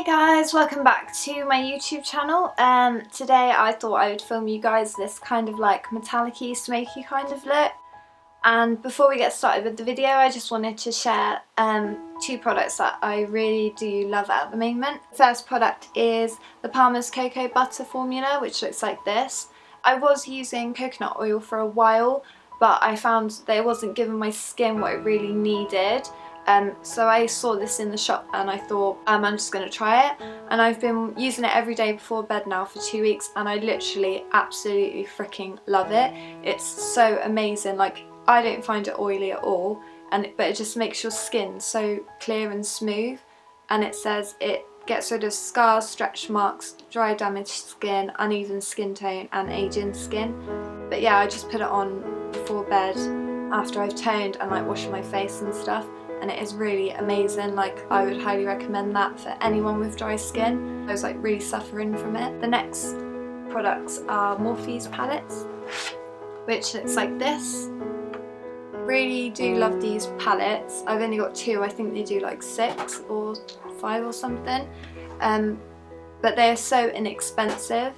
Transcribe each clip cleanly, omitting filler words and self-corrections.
Hey guys, welcome back to my YouTube channel. Today I thought I would film you guys this kind of like metallic-y, smoky kind of look. And before we get started with the video, I just wanted to share two products that I really do love at the moment. The first product is the Palmer's Cocoa Butter formula, which looks like this. I was using coconut oil for a while, but I found that it wasn't giving my skin what it really needed. So I saw this in the shop and I thought I'm just going to try it, and I've been using it every day before bed now for 2 weeks and I literally absolutely freaking love it. It's so amazing. Like, I don't find it oily at all, but it just makes your skin so clear and smooth, and it says it gets rid of scars, stretch marks, dry damaged skin, uneven skin tone and aging skin. But yeah, I just put it on before bed after I've toned and like washed my face and stuff, and it is really amazing. Like, I would highly recommend that for anyone with dry skin. I was like really suffering from it. The next products are Morphes palettes, which looks like this. Really do love these palettes. I've only got two. I think they do like 6 or 5 or something, but they are so inexpensive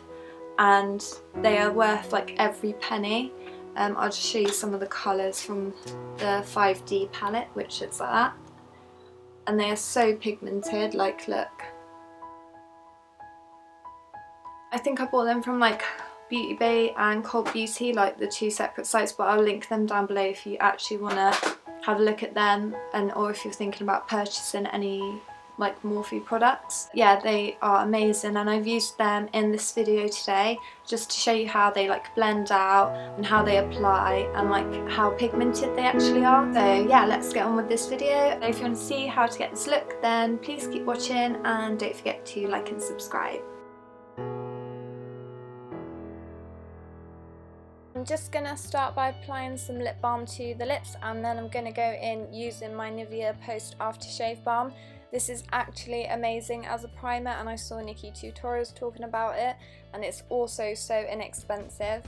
and they are worth like every penny. I'll just show you some of the colours from the 5D palette, which looks like that, and they are so pigmented. Like, look, I think I bought them from like BeautyBay and Cult Beauty, like the two separate sites, but I'll link them down below if you actually want to have a look at them, and or if you're thinking about purchasing any like Morphe products. Yeah, they are amazing, and I've used them in this video today just to show you how they like blend out and how they apply and like how pigmented they actually are. So yeah, let's get on with this video. If you want to see how to get this look, then please keep watching and don't forget to like and subscribe. I'm just going to start by applying some lip balm to the lips, and then I'm going to go in using my Nivea Post Aftershave Balm. This is actually amazing as a primer, and I saw Nikki tutorials talking about it, and it's also so inexpensive.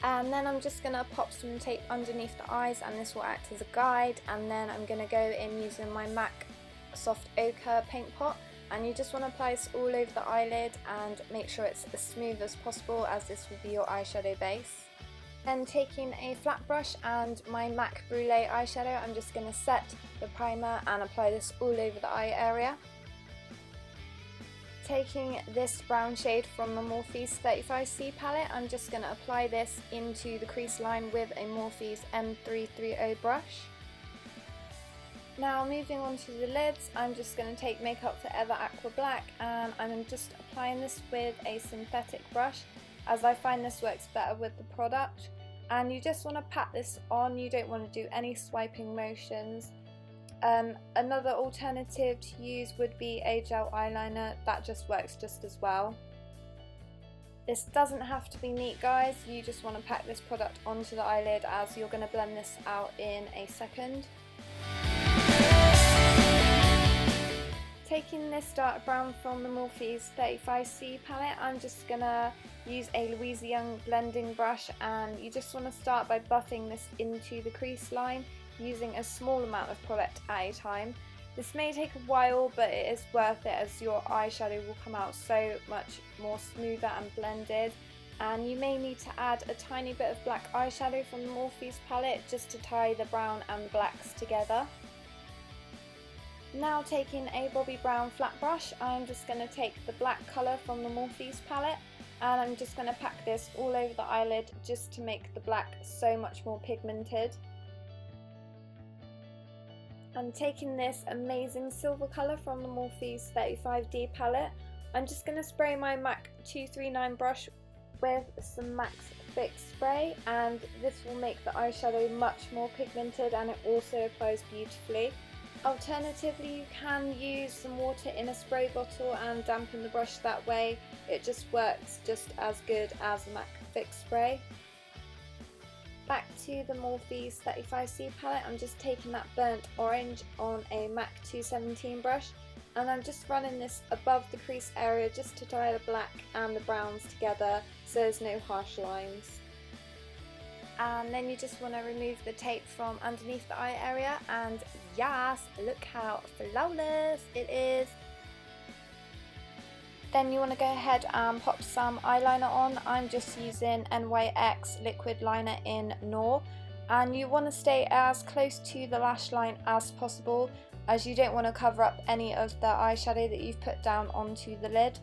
And then I'm just going to pop some tape underneath the eyes, and this will act as a guide, and then I'm going to go in using my MAC Soft Ochre paint pot. And you just want to apply this all over the eyelid and make sure it's as smooth as possible, as this will be your eyeshadow base. Then taking a flat brush and my MAC Brulee eyeshadow, I'm just going to set the primer and apply this all over the eye area. Taking this brown shade from the Morphes 35C palette, I'm just going to apply this into the crease line with a Morphes M330 brush. Now moving on to the lids, I'm just going to take Makeup Forever Aqua Black, and I'm just applying this with a synthetic brush, as I find this works better with the product. And you just want to pat this on, you don't want to do any swiping motions. Another alternative to use would be a gel eyeliner, that just works just as well. This doesn't have to be neat, guys, you just want to pack this product onto the eyelid, as you're going to blend this out in a second. Taking this dark brown from the Morphes 35C palette, I'm just going to use a Louise Young blending brush, and you just want to start by buffing this into the crease line using a small amount of product at a time. This may take a while, but it is worth it, as your eyeshadow will come out so much more smoother and blended. And you may need to add a tiny bit of black eyeshadow from the Morphes palette just to tie the brown and the blacks together. Now taking a Bobbi Brown flat brush, I'm just going to take the black colour from the Morphes palette, and I'm just going to pack this all over the eyelid just to make the black so much more pigmented. And taking this amazing silver colour from the Morphes 35D palette, I'm just going to spray my MAC 239 brush with some MAC Fix spray, and this will make the eyeshadow much more pigmented, and it also applies beautifully. Alternatively, you can use some water in a spray bottle and dampen the brush that way. It just works just as good as the MAC Fix spray. Back to the Morphes 35C palette, I'm just taking that burnt orange on a MAC 217 brush, and I'm just running this above the crease area just to tie the black and the browns together so there's no harsh lines. And then you just want to remove the tape from underneath the eye area, and yes, look how flawless it is. Then you want to go ahead and pop some eyeliner on. I'm just using NYX liquid liner in Noir, and you want to stay as close to the lash line as possible, as you don't want to cover up any of the eyeshadow that you've put down onto the lid.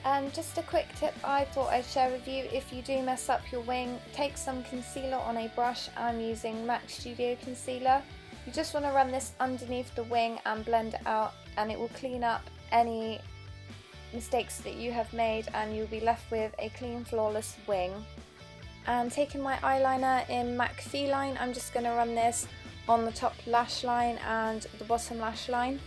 And just a quick tip I thought I'd share with you: if you do mess up your wing, take some concealer on a brush. I'm using MAC Studio Concealer. You just want to run this underneath the wing and blend it out, and it will clean up any mistakes that you have made, and you'll be left with a clean, flawless wing. And taking my eyeliner in MAC Feline, I'm just going to run this on the top lash line and the bottom lash line.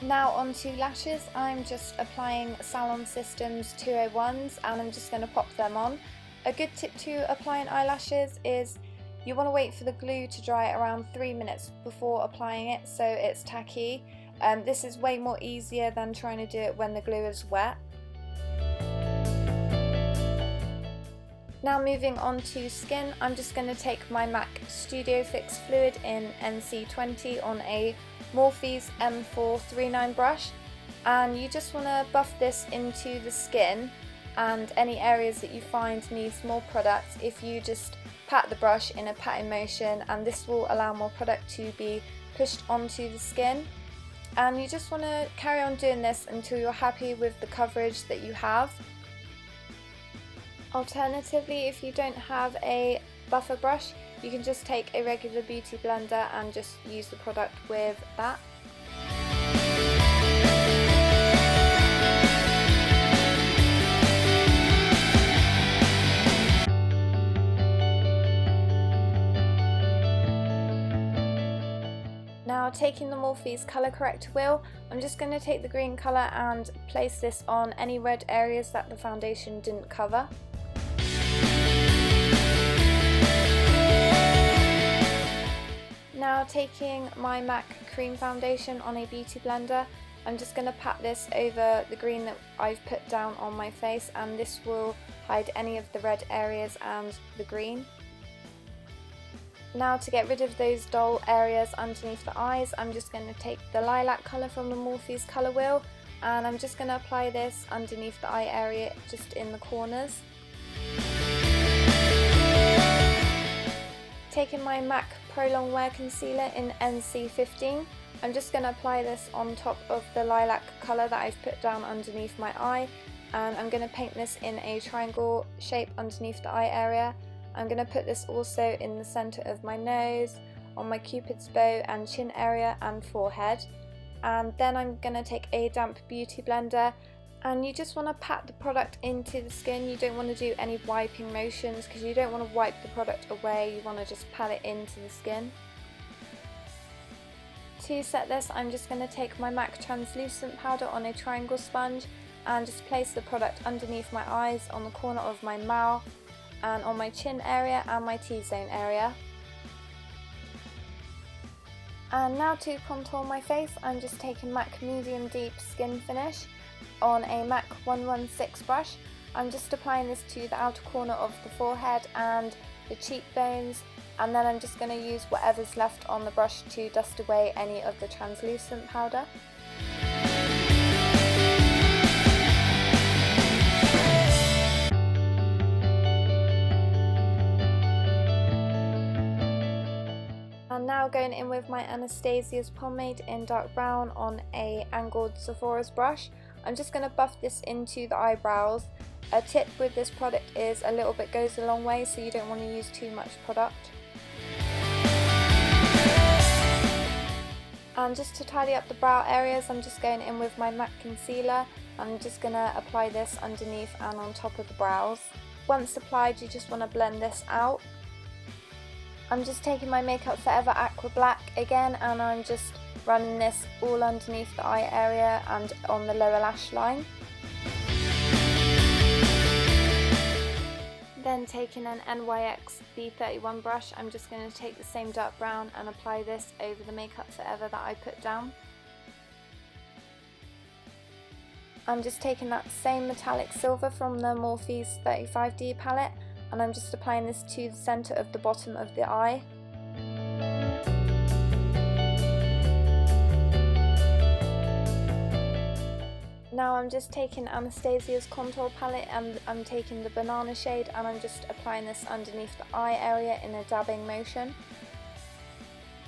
Now onto lashes. I'm just applying Salon Systems 201s, and I'm just going to pop them on. A good tip to applying eyelashes is you want to wait for the glue to dry around 3 minutes before applying it, so it's tacky. This is way more easier than trying to do it when the glue is wet. Now moving on to skin, I'm just going to take my MAC Studio Fix Fluid in NC20 on a Morphes M439 brush, and you just want to buff this into the skin and any areas that you find needs more product. If you just pat the brush in a patting motion, and this will allow more product to be pushed onto the skin. And you just want to carry on doing this until you're happy with the coverage that you have. Alternatively, if you don't have a buffer brush, you can just take a regular beauty blender and just use the product with that. Now taking the Morphes colour corrector wheel, I'm just going to take the green colour and place this on any red areas that the foundation didn't cover. Now taking my MAC cream foundation on a beauty blender, I'm just going to pat this over the green that I've put down on my face, and this will hide any of the red areas and the green. Now to get rid of those dull areas underneath the eyes, I'm just going to take the lilac colour from the Morphes colour wheel, and I'm just going to apply this underneath the eye area, just in the corners. Taking my MAC Pro Longwear Concealer in NC15, I'm just going to apply this on top of the lilac colour that I've put down underneath my eye, and I'm going to paint this in a triangle shape underneath the eye area. I'm going to put this also in the centre of my nose, on my cupid's bow and chin area and forehead. And then I'm going to take a damp beauty blender, and you just want to pat the product into the skin. You don't want to do any wiping motions because you don't want to wipe the product away, you want to just pat it into the skin. To set this, I'm just going to take my MAC translucent powder on a triangle sponge and just place the product underneath my eyes, on the corner of my mouth, and on my chin area and my T-zone area. And now to contour my face, I'm just taking MAC Medium Deep Skin Finish on a MAC 116 brush. I'm just applying this to the outer corner of the forehead and the cheekbones, and then I'm just going to use whatever's left on the brush to dust away any of the translucent powder. And now going in with my Anastasia's pomade in dark brown on a angled Sephora's brush, I'm just going to buff this into the eyebrows. A tip with this product is a little bit goes a long way, so you don't want to use too much product. And just to tidy up the brow areas, I'm just going in with my MAC concealer. I'm just going to apply this underneath and on top of the brows. Once applied, you just want to blend this out. I'm just taking my Makeup Forever Aqua Black again, and I'm just running this all underneath the eye area and on the lower lash line. Then taking an NYX B31 brush, I'm just going to take the same dark brown and apply this over the Makeup Forever that I put down. I'm just taking that same metallic silver from the Morphes 35D palette and I'm just applying this to the centre of the bottom of the eye. Now I'm just taking Anastasia's contour palette and I'm taking the banana shade and I'm just applying this underneath the eye area in a dabbing motion.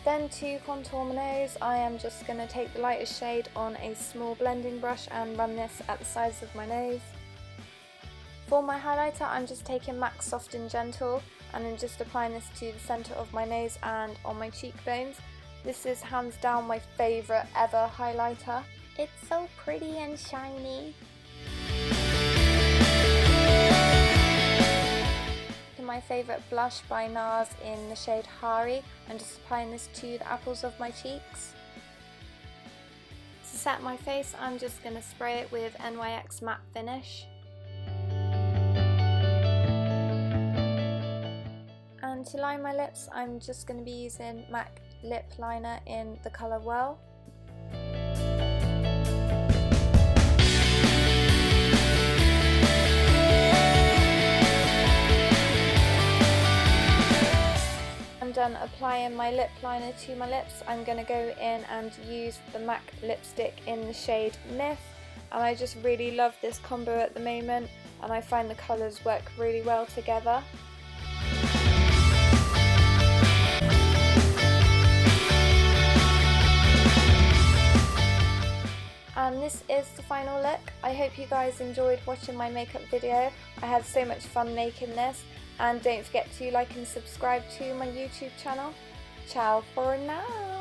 Then to contour my nose, I am just going to take the lightest shade on a small blending brush and run this at the sides of my nose. For my highlighter, I'm just taking MAC Soft and Gentle and I'm just applying this to the centre of my nose and on my cheekbones. This is hands down my favourite ever highlighter. It's so pretty and shiny. My favourite blush by NARS in the shade Hari. I'm just applying this to the apples of my cheeks. To set my face, I'm just going to spray it with NYX Matte Finish. And to line my lips, I'm just going to be using MAC Lip Liner in the colour Well. I'm done applying my lip liner to my lips. I'm going to go in and use the MAC lipstick in the shade Myth, and I just really love this combo at the moment and I find the colours work really well together. And this is the final look. I hope you guys enjoyed watching my makeup video. I had so much fun making this. And don't forget to like and subscribe to my YouTube channel. Ciao for now!